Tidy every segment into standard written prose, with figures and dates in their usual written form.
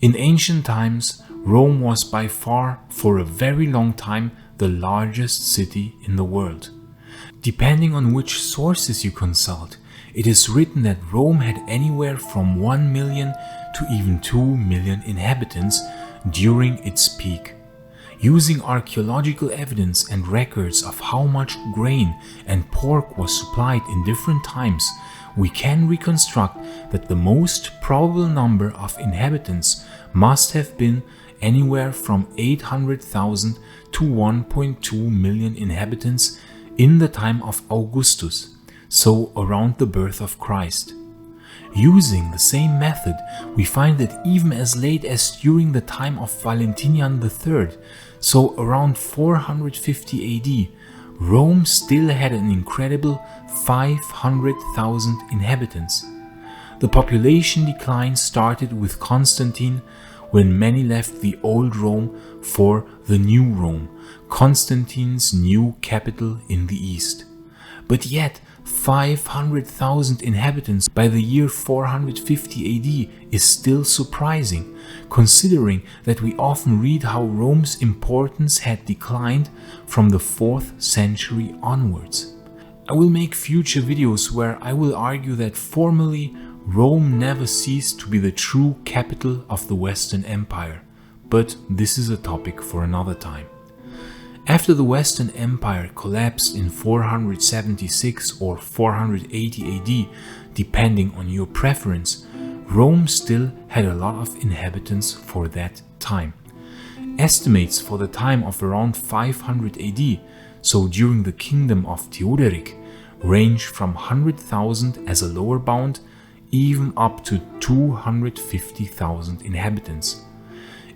In ancient times, Rome was by far, for a very long time, the largest city in the world. Depending on which sources you consult, it is written that Rome had anywhere from 1 million to even 2 million inhabitants during its peak. Using archaeological evidence and records of how much grain and pork was supplied in different times, we can reconstruct that the most probable number of inhabitants must have been anywhere from 800,000 to 1.2 million inhabitants in the time of Augustus, so around the birth of Christ. Using the same method, we find that even as late as during the time of Valentinian III, so around 450 AD, Rome still had an incredible 500,000 inhabitants. The population decline started with Constantine, when many left the old Rome for the new Rome, Constantine's new capital in the east. But yet, 500,000 inhabitants by the year 450 AD is still surprising, considering that we often read how Rome's importance had declined from the 4th century onwards. I will make future videos where I will argue that formally Rome never ceased to be the true capital of the Western Empire, but this is a topic for another time. After the Western Empire collapsed in 476 or 480 AD, depending on your preference, Rome still had a lot of inhabitants for that time. Estimates for the time of around 500 AD, so during the kingdom of Theodoric, range from 100,000 as a lower bound, even up to 250,000 inhabitants.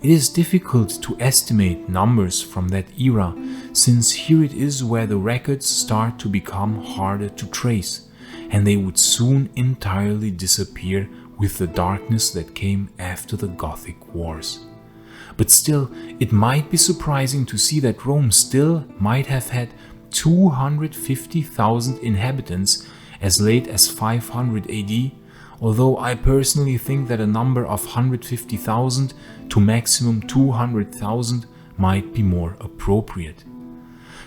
It is difficult to estimate numbers from that era, since here it is where the records start to become harder to trace, and they would soon entirely disappear with the darkness that came after the Gothic Wars. But still, it might be surprising to see that Rome still might have had 250,000 inhabitants as late as 500 AD, although I personally think that a number of 150,000 to maximum 200,000 might be more appropriate.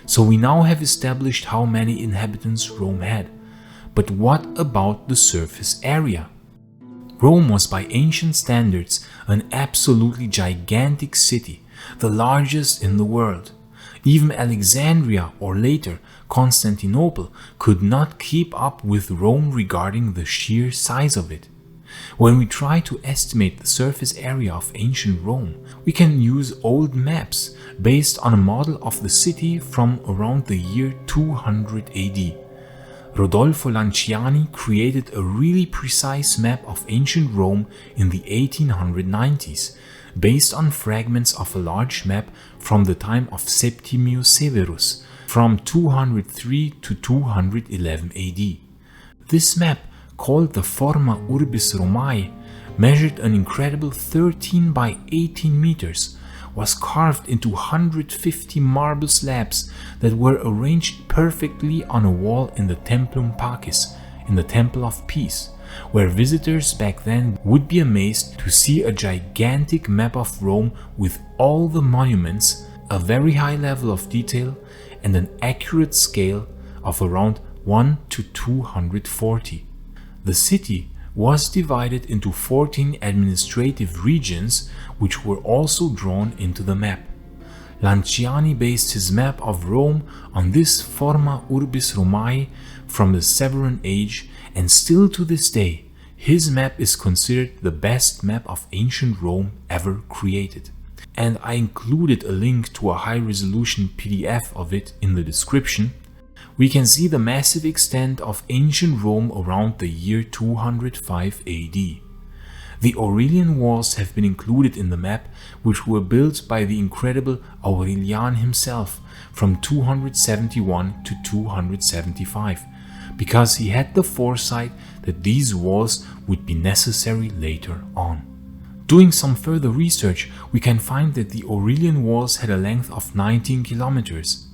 So we now have established how many inhabitants Rome had. But what about the surface area? Rome was by ancient standards an absolutely gigantic city, the largest in the world. Even Alexandria, or later Constantinople, could not keep up with Rome regarding the sheer size of it. When we try to estimate the surface area of ancient Rome, we can use old maps based on a model of the city from around the year 200 AD. Rodolfo Lanciani created a really precise map of ancient Rome in the 1890s, based on fragments of a large map from the time of Septimius Severus, from 203 to 211 AD. This map, called the Forma Urbis Romae, measured an incredible 13 by 18 meters, was carved into 150 marble slabs that were arranged perfectly on a wall in the Templum Pacis, in the Temple of Peace, where visitors back then would be amazed to see a gigantic map of Rome with all the monuments, a very high level of detail, and an accurate scale of around 1 to 240. The city was divided into 14 administrative regions, which were also drawn into the map. Lanciani based his map of Rome on this Forma Urbis Romae from the Severan age, and still to this day, his map is considered the best map of ancient Rome ever created. And I included a link to a high-resolution PDF of it in the description. We can see the massive extent of ancient Rome around the year 205 AD. The Aurelian walls have been included in the map, which were built by the incredible Aurelian himself from 271 to 275, because he had the foresight that these walls would be necessary later on. Doing some further research, we can find that the Aurelian walls had a length of 19 kilometers.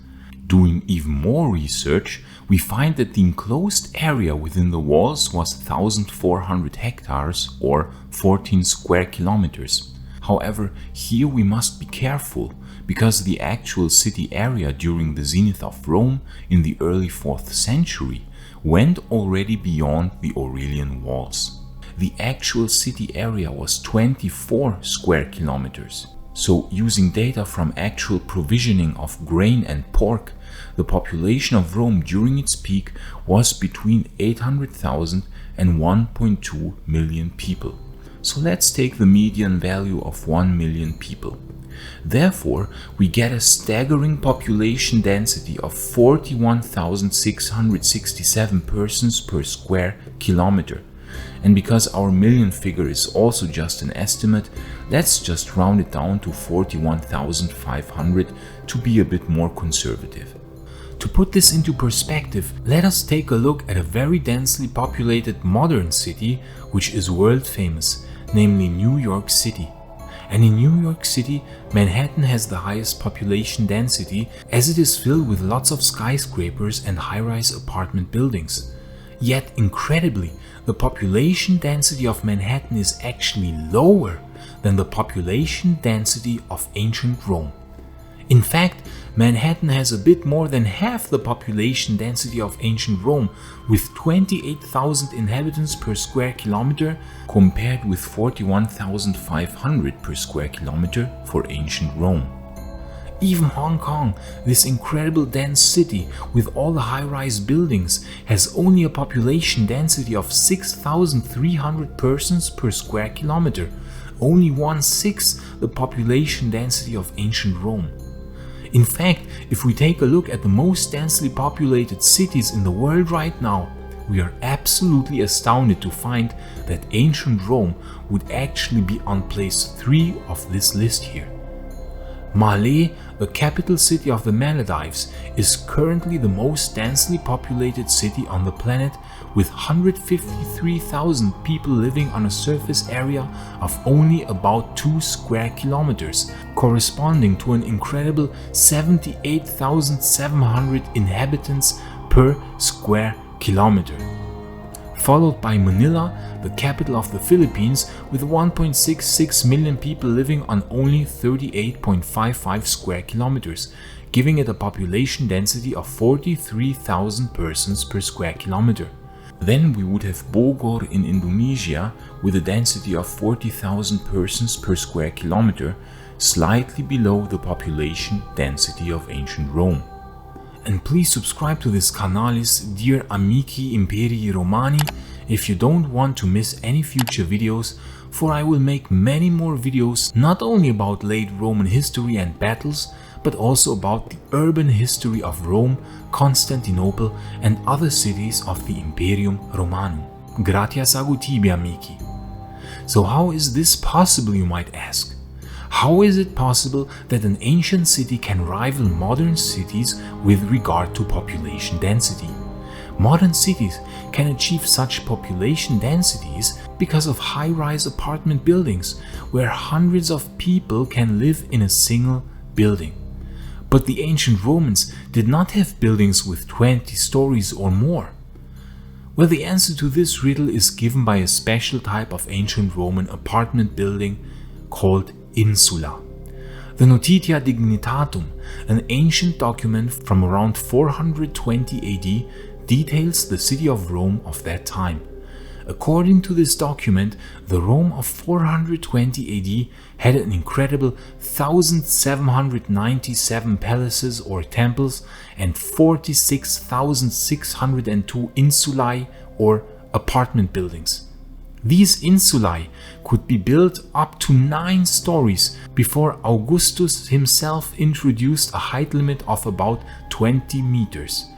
Doing even more research, we find that the enclosed area within the walls was 1,400 hectares or 14 square kilometers. However, here we must be careful, because the actual city area during the zenith of Rome in the early 4th century went already beyond the Aurelian walls. The actual city area was 24 square kilometers. So, using data from actual provisioning of grain and pork, the population of Rome during its peak was between 800,000 and 1.2 million people. So let's take the median value of 1 million people. Therefore, we get a staggering population density of 41,667 persons per square kilometer. And because our million figure is also just an estimate, let's just round it down to 41,500 to be a bit more conservative. To put this into perspective, let us take a look at a very densely populated modern city which is world famous, namely New York City. And in New York City, Manhattan has the highest population density as it is filled with lots of skyscrapers and high-rise apartment buildings. Yet, incredibly, the population density of Manhattan is actually lower than the population density of ancient Rome. In fact, Manhattan has a bit more than half the population density of ancient Rome, with 28,000 inhabitants per square kilometer compared with 41,500 per square kilometer for ancient Rome. Even Hong Kong, this incredible dense city with all the high-rise buildings, has only a population density of 6,300 persons per square kilometer, only 1/6 the population density of ancient Rome. In fact, if we take a look at the most densely populated cities in the world right now, we are absolutely astounded to find that ancient Rome would actually be on place 3 of this list here. Malé, the capital city of the Maldives, is currently the most densely populated city on the planet, with 153,000 people living on a surface area of only about 2 square kilometers, corresponding to an incredible 78,700 inhabitants per square kilometer. Followed by Manila, the capital of the Philippines, with 1.66 million people living on only 38.55 square kilometers, giving it a population density of 43,000 persons per square kilometer. Then we would have Bogor in Indonesia with a density of 40,000 persons per square kilometer, slightly below the population density of ancient Rome. And please subscribe to this canalis, dear amici imperii Romani, if you don't want to miss any future videos, for I will make many more videos not only about late Roman history and battles, but also about the urban history of Rome, Constantinople and other cities of the Imperium Romanum. Gratias agut tibi, amici. So how is this possible, you might ask? How is it possible that an ancient city can rival modern cities with regard to population density? Modern cities can achieve such population densities because of high-rise apartment buildings where hundreds of people can live in a single building. But the ancient Romans did not have buildings with 20 stories or more. Well, the answer to this riddle is given by a special type of ancient Roman apartment building called Insula. The Notitia Dignitatum, an ancient document from around 420 AD, details the city of Rome of that time. According to this document, the Rome of 420 AD had an incredible 1,797 palaces or temples and 46,602 insulae or apartment buildings. These insulae could be built up to 9 stories before Augustus himself introduced a height limit of about 20 meters.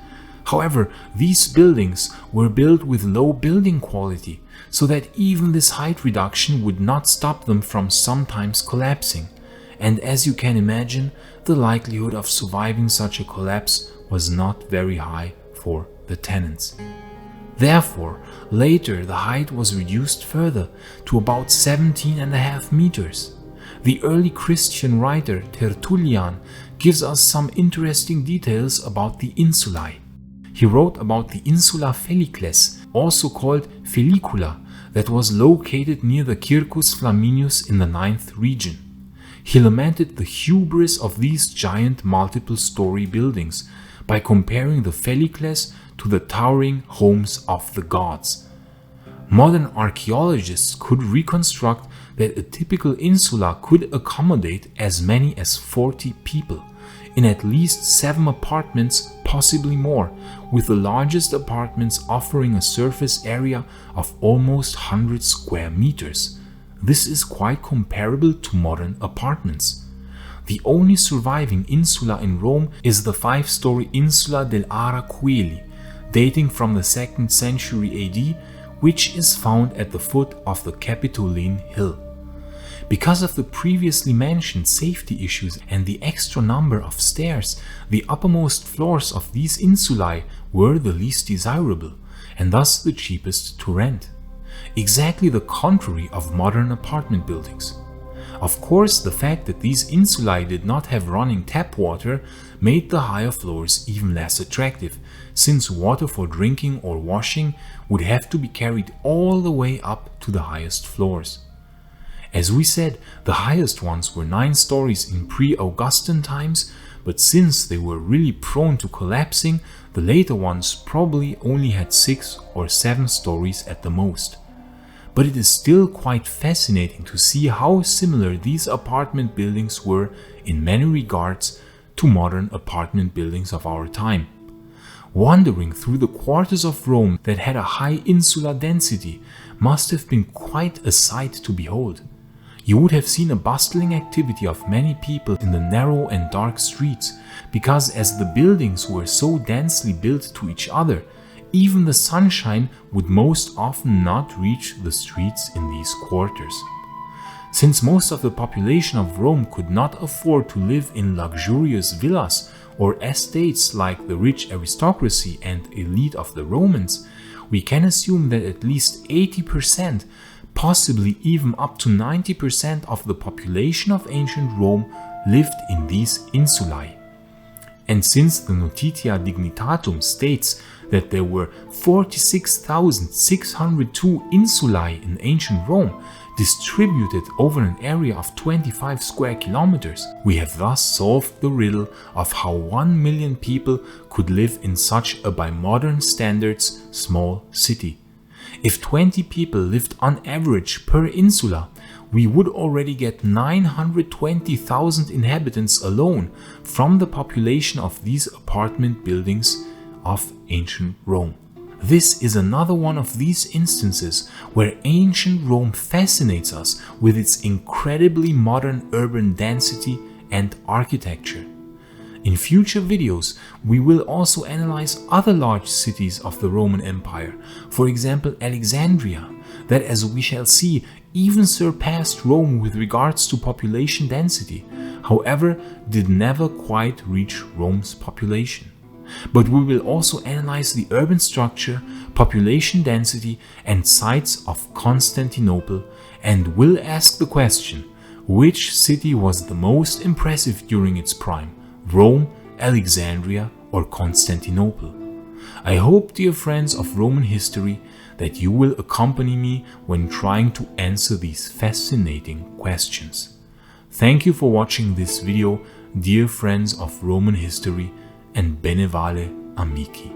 However, these buildings were built with low building quality, so that even this height reduction would not stop them from sometimes collapsing. And as you can imagine, the likelihood of surviving such a collapse was not very high for the tenants. Therefore, later the height was reduced further to about 17.5 meters. The early Christian writer Tertullian gives us some interesting details about the insulae. He wrote about the Insula Felicles, also called Felicula, that was located near the Circus Flaminius in the 9th region. He lamented the hubris of these giant multiple-story buildings by comparing the Felicles to the towering homes of the gods. Modern archaeologists could reconstruct that a typical insula could accommodate as many as 40 people, in at least 7 apartments, possibly more, with the largest apartments offering a surface area of almost 100 square meters. This is quite comparable to modern apartments. The only surviving insula in Rome is the 5-story Insula dell'Araquili, dating from the 2nd century AD, which is found at the foot of the Capitoline Hill. Because of the previously mentioned safety issues and the extra number of stairs, the uppermost floors of these insulae were the least desirable, and thus the cheapest to rent. Exactly the contrary of modern apartment buildings. Of course, the fact that these insulae did not have running tap water made the higher floors even less attractive, since water for drinking or washing would have to be carried all the way up to the highest floors. As we said, the highest ones were 9 stories in pre-Augustan times, but since they were really prone to collapsing, the later ones probably only had 6 or 7 stories at the most. But it is still quite fascinating to see how similar these apartment buildings were in many regards to modern apartment buildings of our time. Wandering through the quarters of Rome that had a high insular density must have been quite a sight to behold. You would have seen a bustling activity of many people in the narrow and dark streets, because as the buildings were so densely built to each other, even the sunshine would most often not reach the streets in these quarters. Since most of the population of Rome could not afford to live in luxurious villas or estates like the rich aristocracy and elite of the Romans, we can assume that at least 80%, possibly even up to 90% of the population of ancient Rome lived in these insulae. And since the Notitia Dignitatum states that there were 46,602 insulae in ancient Rome, distributed over an area of 25 square kilometers, we have thus solved the riddle of how 1 million people could live in such a, by modern standards, small city. If 20 people lived on average per insula, we would already get 920,000 inhabitants alone from the population of these apartment buildings of ancient Rome. This is another one of these instances where ancient Rome fascinates us with its incredibly modern urban density and architecture. In future videos, we will also analyze other large cities of the Roman Empire, for example Alexandria, that, as we shall see, even surpassed Rome with regards to population density, however, did never quite reach Rome's population. But we will also analyze the urban structure, population density, and sites of Constantinople, and will ask the question, which city was the most impressive during its prime? Rome, Alexandria, or Constantinople? I hope, dear friends of Roman history, that you will accompany me when trying to answer these fascinating questions. Thank you for watching this video, dear friends of Roman history, and bene vale amici.